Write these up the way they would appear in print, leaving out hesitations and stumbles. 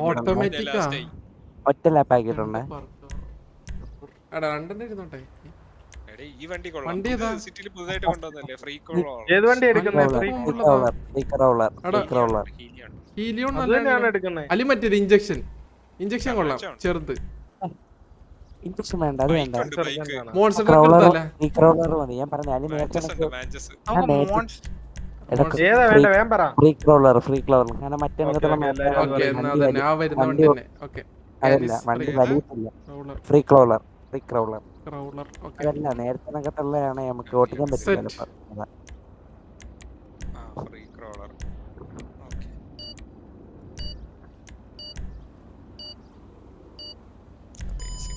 ഓട്ടോമാറ്റിക്കാ ഒറ്റ ലാപ്പ് ആക്കിയിട്ടുണ്ടേ. ഈ വണ്ടി കൊള്ളാം. വണ്ടി ഏതാ? സിറ്റിയിൽ പുതുതായിട്ട് കൊണ്ടുവന്നല്ലേ ഫ്രീ കോളർ. ഏത് വണ്ടി എടുക്കുന്നത്? ഹീലിയോൺ അത് തന്നെയാണ് എടുക്കുന്നത്. അലി മറ്റേത് ഇഞ്ചക്ഷൻ കൊള്ളാം ചെറുത്. ഇഞ്ചക്ഷൻ വേണ്ട, അത് വേണ്ട. മോൺസ്റ്റർ ഞാൻ പറഞ്ഞ അലി നേരത്തെ ഏതാ വേണ്ട വേഗം പറ. ഫ്രീ ക്രോളർ കാരണം മറ്റേ അതല്ല, വണ്ടി വലിയത്തില്ല. ഫ്രീ ക്രോളർ അതല്ല, നേരത്തെ നകത്തുള്ളതാണ് നമുക്ക് ഓട്ടിക്കാൻ പറ്റില്ല. ഫ്രീ ക്രോളർ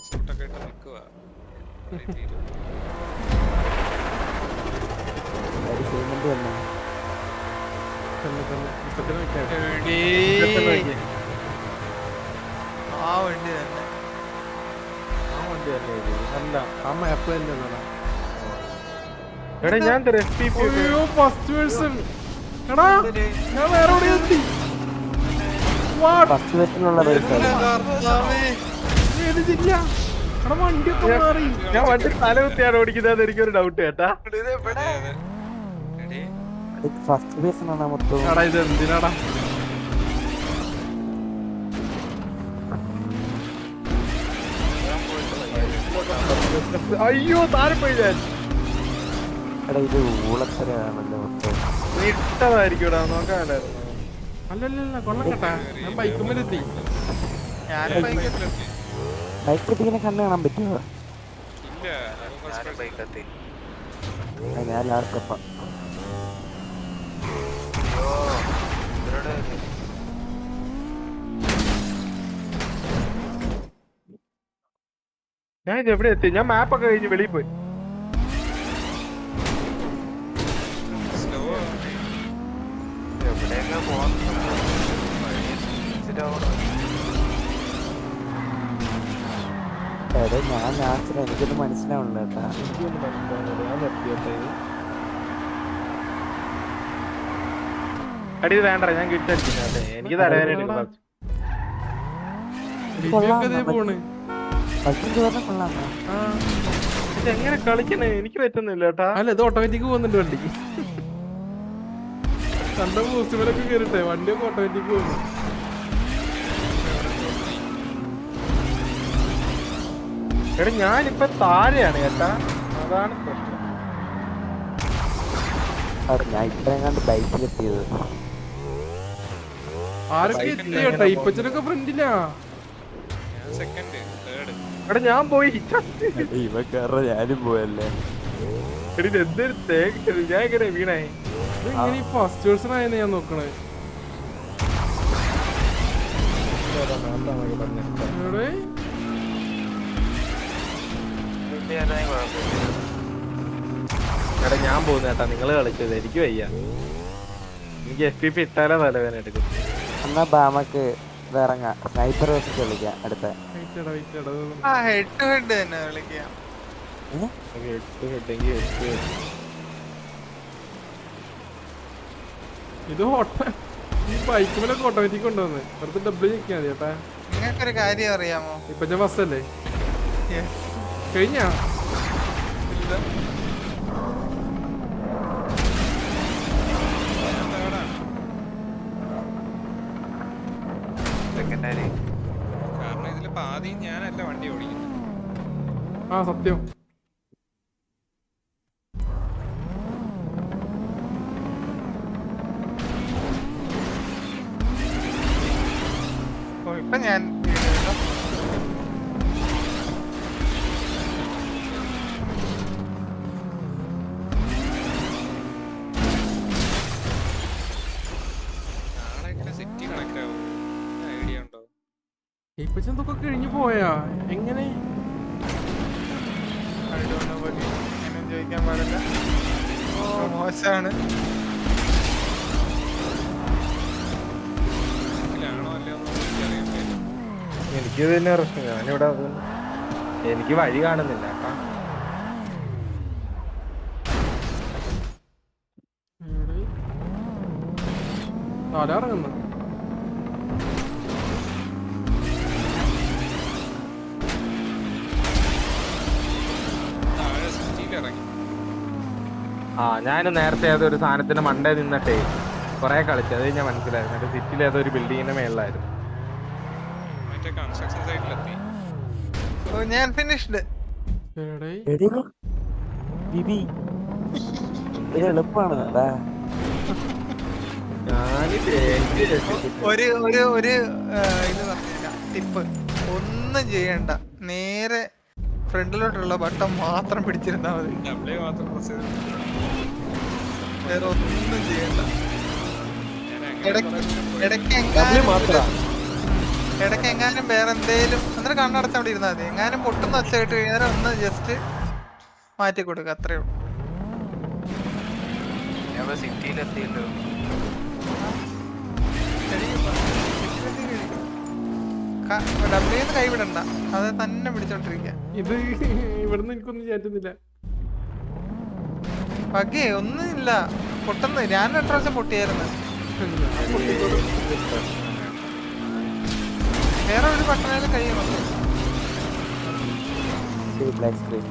സൂട്ടൊക്കെ ഇട്ട് നിൽക്കുക. എടാ ഞാൻ ഫസ്റ്റ് വേഴ്സൺ എടാ ഞാൻ വേറെ എവിടെയോ എത്തി. ഫസ്റ്റ് വേഷനുള്ള ഏത് ജില്ല? എടാ വണ്ടിയൊക്കെ മാറി. ഞാൻ വണ്ടി തല കുത്തിയാണ് ഓടിക്കുന്നത്. എനിക്കൊരു ഡൗട്ട് കേട്ടാ. ഫസ്റ്റ് വേഷനാണ് മൊത്തം. എടാ ഇത് എന്തിനാടാ? അയ്യോ താഴെ പോയി ഞാൻ. എടാ ഇത് ഊളത്തരാണല്ലോ മൊത്തം. ഇട്ടതായിരിക്കും ഇവിടെ നോക്കാനായിരുന്നു. അല്ലല്ല കൊള്ളാം കേട്ടാ. ഞാൻ ബൈക്കുമ്മലെത്തി. ബൈക്കെത്തിങ്ങനെ കണ്ണ് കാണാൻ പറ്റുമോ? ഞാൻ ലാസ്റ്റ് അപ്പം ഞാൻ ഇത് എവിടെ എത്തി? ഞാൻ മാപ്പൊക്കെ കഴിഞ്ഞ് വെളിയിൽ പോയി. എടേ ഞാൻ ലാസ്റ്റ് എനിക്കൊന്നും മനസ്സിലാവണില്ല കേട്ടാ. അടി വേണ്ട, ഞാൻ കിട്ടടിക്കുന്നേ. എനിക്ക് തലവേദന ഇതെങ്ങനെ കളിക്കണേ എനിക്ക് പറ്റുന്നില്ല കേട്ടാ. അല്ല ഇത് ഓട്ടോമാറ്റിക് പോകുന്നുണ്ട് വണ്ടി. കണ്ട പോസ്റ്റുമേലൊക്കെ കേറിട്ടെ വണ്ടിയൊക്കെ ഓട്ടോമാറ്റിക് പോകുന്നു. എടാ ഞാനിപ്പൊ താഴെയാണ് കേട്ടാ, അതാണ് പ്രശ്നം. ഞാൻ ഇത്രയും കണ്ട് ബൈക്കിലെത്തിയത്. ആരൊക്കെ എത്തി കേട്ടാ? ഇപ്പച്ചനൊക്കെ ഫ്രണ്ടിലാ. എടാ ഞാൻ പോയി. ഇവ കയറ ഞാനും പോയല്ലേ. എടി എന്തൊരു തേങ്ങ, ഞാൻ എങ്ങനെ വീണേ? ഇങ്ങനെ ഫസ്റ്റ് വേഴ്സൺ ആയെന്ന് ഞാൻ നോക്കണേ. എടാ ഞാൻ പോകുന്ന കേട്ടാ, നിങ്ങള് കളിച്ചത് എനിക്ക് വയ്യ. എനിക്ക് FPP ഇട്ടാലേ തലവേദന എടുക്കും. എന്നാ നമുക്ക് ഇറങ്ങാം, സ്നൈപ്പർ വെച്ചിട്ട് കളിക്കാം അടുത്ത. ഇത് ബൈക്കുമേലൊക്കെ ഓട്ടോമാറ്റിക് കൊണ്ടുവന്ന് വെറുതെ ഡബിൾ ഞെക്കിയാ മതി ചേട്ടാ. നിങ്ങൾക്കൊരു കാര്യം അറിയാമോ? ഇപ്പൊ ഞാൻ ബസ് അല്ലേ കഴിഞ്ഞാ? കാരണം ഇതില് പാതി ഞാനല്ല വണ്ടി ഓടിക്കുന്നത്. ആ സത്യം. ഇപ്പൊ ഞാൻ സിറ്റി കണക്ട് ആവും. ഐഡിയ ഉണ്ടോ? ഇപ്പൊ എന്തൊക്കെ കഴിഞ്ഞു പോയാ എങ്ങനെ? ചോദിക്കാൻ പാടില്ല, മോശമാണ്. എനിക്ക് തന്നെ പ്രശ്നം. ഞാനിവിടെ എനിക്ക് വഴി കാണുന്നില്ല കേട്ടാ. തല ഇറങ്ങുന്നു. ആ ഞാൻ നേരത്തെ ഏതൊരു സാധനത്തിന്റെ മണ്ടേ നിന്നിട്ടേ കൊറേ കളിച്ചു, അത് ഞാൻ മനസ്സിലായി. മറ്റേ സിറ്റിയിൽ ഏതൊരു ബിൽഡിങ്ങിന്റെ മേളിലായിരുന്നു. മറ്റേ കൺസ്ട്രക്ഷൻ സൈറ്റിലെത്തി. ഓ ഞാൻ ഫിനിഷ്ഡ്. എടേ എടി ബിബി ഇത് എളുപ്പമാണ് അതാ. ഒരു ഒരു ഒരു ഇത് പറഞ്ഞില്ല ടിപ്പ്. ഒന്നും ചെയ്യണ്ട, നേരെ ഫ്രണ്ടിലോട്ടുള്ള ബട്ടൺ മാത്രം പിടിച്ചിരുന്നാ മതി, ഡബ്ല്യു മാത്രം പ്രസ് ചെയ്ത് വേറെ ഒന്നും ചെയ്യണ്ട. ഞാൻ ഇടയ്ക്ക് ഇടയ്ക്ക് എങ്ങാനും വേറെ എന്തേലും എന്നിട്ട് കണ്ണടച്ച് അവിടെ ഇരുന്നാൽ മതി. എങ്ങാനും പൊട്ടുന്ന ഒച്ച കേട്ട് കഴിഞ്ഞാൽ ഒന്ന് ജസ്റ്റ് മാറ്റി കൊടുക്കുക, അത്രേ ഉള്ളൂ. സിറ്റിയിലെത്തിയല്ലോ. ഡബ്ല്യൂന്ന് കൈവിടണ്ട, അത് തന്നെ പിടിച്ചോണ്ടിരിക്കുക. ഇത് ഇവിടുന്ന് എനിക്കൊന്നും ചാറ്റുന്നില്ല. പകേ ഒന്നും ഇല്ല, പൊട്ടുന്ന ഞാൻ എത്ര പ്രാവശ്യം പൊട്ടിയായിരുന്നു. വേറെ ഒരു ബട്ടണേലും കഴിയണം. ബ്ലാക്ക് സ്ക്രീൻ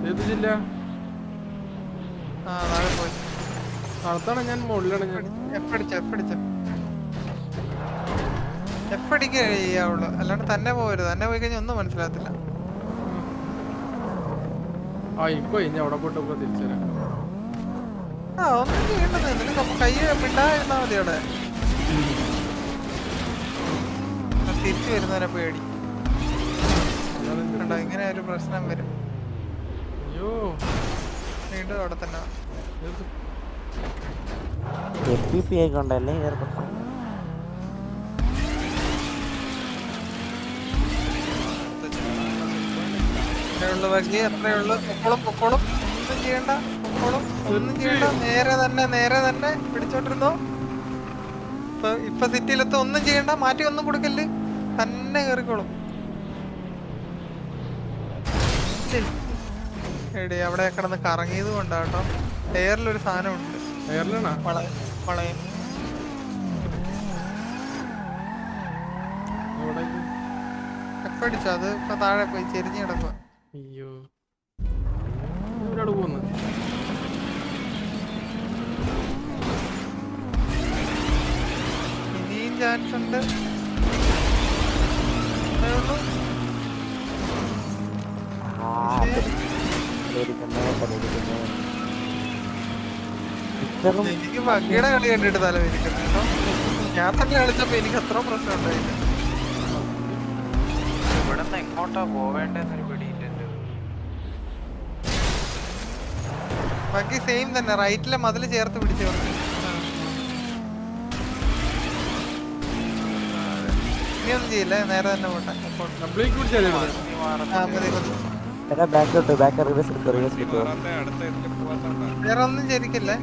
ഏത് ജില്ല? ആ നാളെ പോയി അടുത്താണ്, ഞാൻ മുകളിലാണ്. ഞാൻ എഫ് അടിക്കുക ചെയ്യാവുള്ളൂ, അല്ലാണ്ട് തന്നെ പോകരുത്. തന്നെ പോയി കഴിഞ്ഞാൽ ഒന്നും മനസ്സിലാകത്തില്ല. ആ ഇപ്പൊ ഞാൻ അവിടെ പോയിട്ട് തിരിച്ചു തരാം. ആ ഒന്നും ചെയ്യേണ്ടത്, നിനക്ക് കൈ മിണ്ടായിരുന്നാ മതി അവിടെ. തിരിച്ചു വരുന്നവരെ പേടി കണ്ടോ, ഇങ്ങനെ ഒരു പ്രശ്നം വരും. അയ്യോ വീണ്ടും അവിടെ തന്നെ. FPP ഒക്കെ ഉണ്ടല്ലേ വേറെ പ്രശ്നം. അത്രയുള്ളൂ വകി, അത്രയുള്ളൂ. പൊക്കോളും, ഒന്നും ചെയ്യണ്ട, ഒന്നും ചെയ്യണ്ട. നേരെ തന്നെ പിടിച്ചോണ്ടിരുന്നോ. ഇപ്പൊ സിറ്റിയിലെത്തും, ഒന്നും ചെയ്യണ്ട, മാറ്റി ഒന്നും കൊടുക്കല്, തന്നെ കേറിക്കോളും. എടി അവിടെ കിടന്ന് കറങ്ങിയത് കൊണ്ടാട്ടോ. എയറിലൊരു സാധനം ഉണ്ട്, എയർലാണാ? വളയം. എപ്പടിച്ചോ അത് ഇപ്പൊ താഴെ പോയി ചെരിഞ്ഞ് കിടക്കുക. അയ്യോ ഒരാട് പോന്ന്. ഇനിയും ചാൻസ് ഉണ്ട്. അത്രേ ഉള്ളൂ. എനിക്ക് വകയുടെ കളി കണ്ടിട്ട് തലവേദനിക്കുന്നു കേട്ടോ. ഞാൻ തന്നെ കളിച്ചപ്പോ എനിക്ക് അത്ര പ്രശ്നം ഉണ്ടായില്ല. ഇവിടെന്ന് എങ്ങോട്ടാ പോവേണ്ടെന്നൊരു പിടിയില്ലല്ലോ. ബാക്കി സെയിം തന്നെ, റൈറ്റിലെ മതില് ചേർത്ത് പിടിച്ചു. ഇനിയൊന്നും ചെയ്യില്ല, നേരെ തന്നെ പോട്ടെ. ഡബ്ല്യൂക്ക് പിടിച്ചാലേ ഇവിടെ. അടുത്ത ഇതിൽ പോവാത്തോണ്ടാ. വേറെ ഒന്നും ശരിക്കില്ലേ.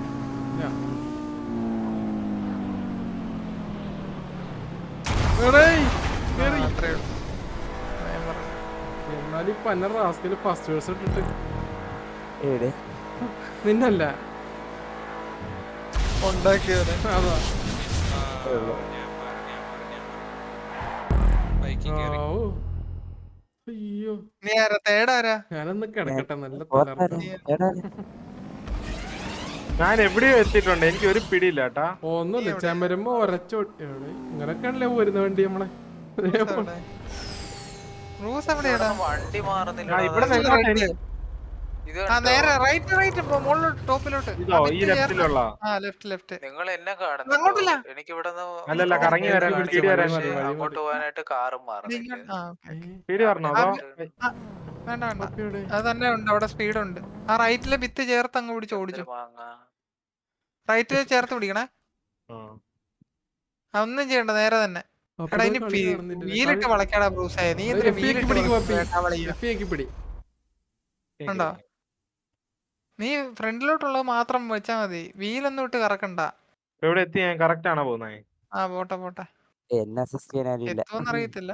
അത്രേ ഉള്ളൂ. എന്നാലും ഇപ്പൊ എന്നെ റാസ്കില് ഫസ്റ്റ് വേഴ്സ് ഇട്ടിട്ട് എവിടെ നിന്നല്ല ഉണ്ടാക്കിയവരെ. അതാ. ബൈക്കിൽ കയറി. ഓ അയ്യോ നീ ആരാ? തേടാരാ? ഞാനൊന്ന് കിടക്കട്ടെ. നല്ല തളർച്ച. ഞാൻ എവിടെയോ എത്തിയിട്ടുണ്ട്, എനിക്ക് ഒരു പിടിയില്ല കേട്ടാ. ഒന്നുമില്ല, ചമരുമ്പോ ഒരച്ചോട്ടി ഇങ്ങനൊക്കെയാണല്ലേ വരുന്ന വണ്ടി നമ്മളെ. റൂസ് എവിടെയാടാ? വണ്ടി മാറുന്നില്ല. ഇവിടെ ഇത് ആ നേരെ റൈറ്റ് മുകളിലോട്ട് ടോപ്പിലോട്ട്. ഇതോ ഈ ലെഫ്റ്റിലുള്ള? ആ ലെഫ്റ്റ്. നിങ്ങൾ എന്നെ അങ്ങോട്ടില്ല. കാണുന്നു. എനിക്ക് ഇവിടെ അല്ലല്ല, കറങ്ങി വരാൻ പീടി വരാൻ. അങ്ങോട്ട് പോകാനായിട്ട് കാറും മാറുന്നില്ല. പീടി പറഞ്ഞോ അതോ? വേണ്ട അത് തന്നെ ഉണ്ട്, അവിടെ സ്പീഡ് ഉണ്ട്. ആ റൈറ്റിലെ ഭിത്തി ചേർത്ത് അങ്ങ് പിടിച്ച് ഓടിച്ചു. റൈറ്റിൽ ചേർത്ത് പിടിക്കണേ. ഒന്നും ചെയ്യണ്ട, നേരെ തന്നെ. എടാ ഇനി വീലിട്ട് വളയ്ക്കാടാ ബ്രൂസായ. നീ എന്തിനാ വീലിട്ട് പിടി. കണ്ടോ, നീ ഫ്രണ്ടിലോട്ടുള്ളത് മാത്രം വെച്ചാ മതി, വീലൊന്നും ഇട്ട് കറക്കണ്ട. എവിടെ എത്തി? ഞാൻ കറക്റ്റ് ആണോ പോകുന്നത്? ആ പോട്ടെ. എന്നെ അസിസ്റ്റ് ചെയ്യാനില്ല. എത്തുമെന്ന് അറിയത്തില്ല,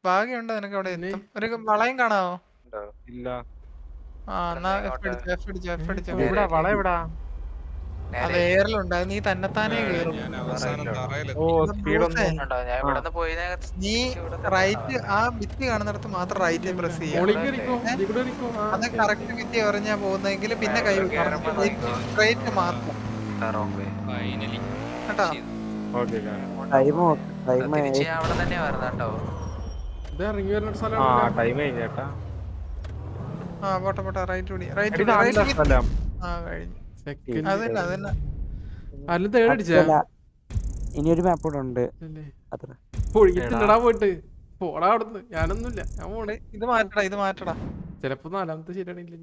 ഭാഗ്യമുണ്ട് നിനക്ക് അവിടെ എത്തും. ഒരു വളയം കാണാവോ? ഇല്ല. ആ എന്നാ F അടിച്ചോ. എവിടാ വള എവിടാ? അത് എയറിലുണ്ട്, അത് നീ തന്നെത്താനേ കേറും. ഞാൻ അവസാനം ഓ തറയിലെത്തി. സ്പീഡ് ഒന്ന് ഉണ്ടോ? ഞാൻ ഇവിടെ നിന്ന് പോയി നീ റൈറ്റ് ആ ഭിത്തി കാണുന്നിടത്ത് മാത്രം റൈറ്റ് പ്രസ് ചെയ്യാം. മോളിക്ക് ഇരിക്കോ ഇവിടെ ഇരിക്കോ അത് കറക്റ്റ് ഭിത്തി പറഞ്ഞാ പോകുന്നെങ്കിൽ പിന്നെ കൈ സ്ട്രൈറ്റ് മാത്രം ഫൈനലി കേട്ടോ. ഓക്കെ ടൈം തിരിച്ച് ഞാൻ അവിടെ തന്നെയാ വരുന്നത് കേട്ടോ. ഇത് ഇറങ്ങി വരുന്ന ഒരു ആ സ്ഥലമാണ് ടൈം കഴിഞ്ഞേട്ടാ. ആ പോട്ടെ റൈറ്റ് കൂടി ഇത് ആളുടെ സ്ഥലം. ആ കഴിഞ്ഞു. സെക്കൻഡ് അതന്നെ അല്ല തേർഡ് അടിച്ചാ ഇനി ഒരു മാപ്പ് കൂടെ ഉണ്ട് അത്ര. പൊഴിക്കത്തില്ലടാ പോയിട്ട് പോടാ അവിടുന്ന്. ഞാനൊന്നുമില്ല, ഞാൻ പോണേ. ഇത് മാറ്റടാ ചിലപ്പോ നാലാമത്തെ ശരിയാണെങ്കിൽ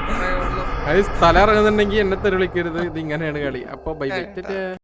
അത്രേ ഉള്ളൂ. സ്ഥലം ഇറങ്ങുന്നുണ്ടെങ്കിൽ എന്നെ തെറി വിളിക്കരുത്. ഇത് ഇങ്ങനെയാണ് കളി. അപ്പൊ ബൈ ബൈ.